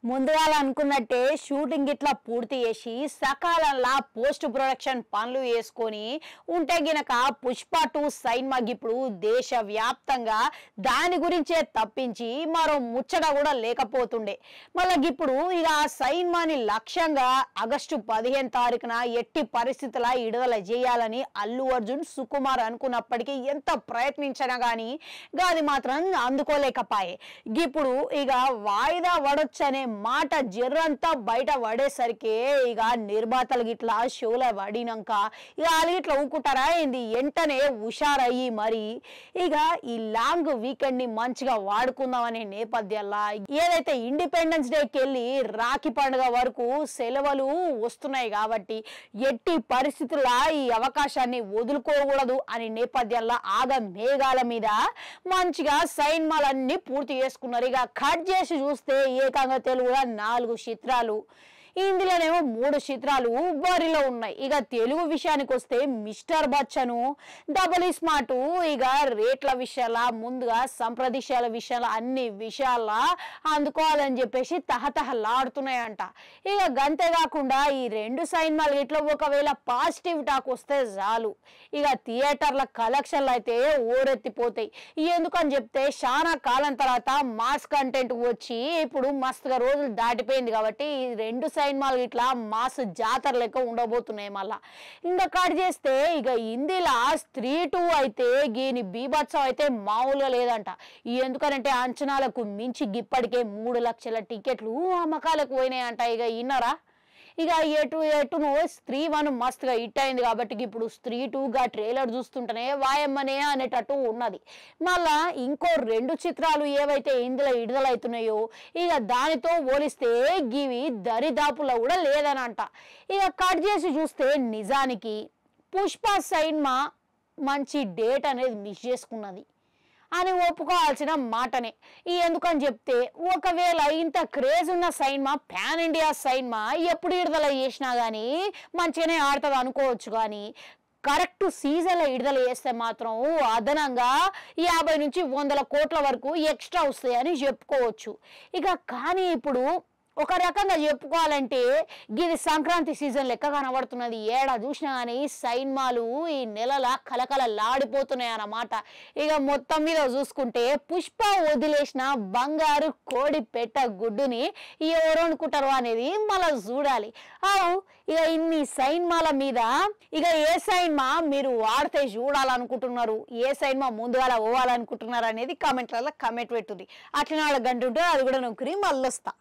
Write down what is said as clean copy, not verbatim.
ముందుగాల అనుకున్నట్టే షూటింగ్ ఇట్లా పూర్తి చేసి సకాలంలో పోస్ట్ ప్రొడక్షన్ పనులు చేసుకొని ఉంటే గినక పుష్ప 2 సినిమా ఇప్పుడు దేశవ్యాప్తంగా దాని గురించే తప్పించి మరో ముచ్చట కూడా లేకపోతుండే. మళ్ళీ ఇప్పుడు ఇక ఆ సినిమాని లక్ష్యంగా ఆగస్టు 15 తారీఖున ఎట్టి పరిస్థితుల విడుదల చేయాలని అల్లు అర్జున్ సుకుమార్ అనుకున్నప్పటికీ ఎంత ప్రయత్నించినా కానీ అది మాత్రం అందుకోలేకపాయే. ఇప్పుడు ఇక వాయిదా పడొచ్చనే మాట జర్రంతా బయట పడేసరికి ఇక నిర్మాతలు గిట్లా షోల పడినాక ఇక వాళ్ళు ఇట్లా ఊకుంటారా ఏంది, వెంటనే హుషారయ్యి మరి ఇక ఈ లాంగ్ వీకెండ్ ని మంచిగా వాడుకుందామనే నేపథ్యంలో ఏదైతే ఇండిపెండెన్స్ డేకి వెళ్ళి రాఖీ పండుగ వరకు సెలవులు వస్తున్నాయి కాబట్టి ఎట్టి పరిస్థితుల్లో ఈ అవకాశాన్ని వదులుకోకూడదు అనే నేపథ్యంలో ఆగ మేఘాల మీద మంచిగా సినిమాలన్నీ పూర్తి చేసుకున్నారు. ఇక కట్ చేసి చూస్తే ఏకంగా తెలుగులో 4 చిత్రాలు, ఇందులోనేమో 3 చిత్రాలు బరిలో ఉన్నాయి. ఇక తెలుగు విషయానికి వస్తే మిస్టర్ బచ్చను, డబుల్ స్మార్ట్ ఇక రేట్ల విషయాల ముందుగా సంప్రదిశాల విషయాల అన్ని విషయాల అందుకోవాలని చెప్పేసి తహతహలాడుతున్నాయంట. ఇక గంతేకాకుండా ఈ 2 సినిమాలు ఇట్లా ఒకవేళ పాజిటివ్ టాక్ వస్తే చాలు ఇక థియేటర్ల కలెక్షన్లు అయితే ఓరెత్తిపోతాయి. ఎందుకని చెప్తే చాలా కాలం తర్వాత మాస్ కంటెంట్ వచ్చి ఇప్పుడు మస్తుగా రోజులు దాటిపోయింది కాబట్టి ఈ 2 సినిమాలు ఇట్లా మాస్ జాతర లెక్క ఉండబోతున్నాయి. మళ్ళా ఇంకా కట్ చేస్తే ఇక హిందీలో స్త్రీ 2 అయితే దీని బీభత్సం అయితే మామూలుగా లేదంట. ఎందుకనంటే అంచనాలకు మించి ఇప్పటికే 3 లక్షల టికెట్లు అమ్మకాలకు పోయినాయంట. ఇక విన్నారా, ఇక ఎటును స్త్రీ 1 మస్తుగా హిట్ అయింది కాబట్టి ఇప్పుడు స్త్రీ 2గా ట్రైలర్ చూస్తుంటేనే వాయమ్మనే అనేటట్టు ఉన్నది. మళ్ళా ఇంకో 2 చిత్రాలు ఏవైతే ఇందులో విడుదలవుతున్నాయో ఇక దానితో పోలిస్తే గివి దరిదాపులో కూడా లేదనంట. ఇక కట్ చేసి చూస్తే నిజానికి పుష్ప సినిమా మంచి డేట్ అనేది మిస్ చేసుకున్నది అని ఒప్పుకోవాల్సిన మాటనే. ఎందుకని చెప్తే ఒకవేళ ఇంత క్రేజ్ ఉన్న సినిమా పాన్ ఇండియా సినిమా ఎప్పుడు విడుదల చేసినా కానీ మంచిగానే ఆడుతుంది అనుకోవచ్చు, కానీ కరెక్ట్ సీజన్లో విడుదల చేస్తే మాత్రం అదనంగా 50 నుంచి 100 కోట్ల వరకు ఎక్స్ట్రా వస్తాయని చెప్పుకోవచ్చు. ఇక కానీ ఇప్పుడు ఒక రకంగా చెప్పుకోవాలంటే ఇది సంక్రాంతి సీజన్ లెక్క కనబడుతున్నది. ఏడా చూసినా కానీ సినిమాలు ఈ నెలల కలకలలాడిపోతున్నాయి అన్నమాట. ఇక మొత్తం మీద చూసుకుంటే పుష్ప వదిలేసిన బంగారు కోడి పెట్ట గుడ్డుని ఎవరు అనుకుంటారు అనేది మళ్ళీ చూడాలి. ఇక ఇన్ని సినిమాల మీద ఇక ఏ సినిమా మీరు వాడితే చూడాలనుకుంటున్నారు, ఏ సినిమా ముందుగా పోవాలనుకుంటున్నారు అనేది కామెంట్లలో కామెంట్ పెట్టుది. అట్లా 4 గంట ఉంటే అది కూడా నొక్కరి మళ్ళొస్తా.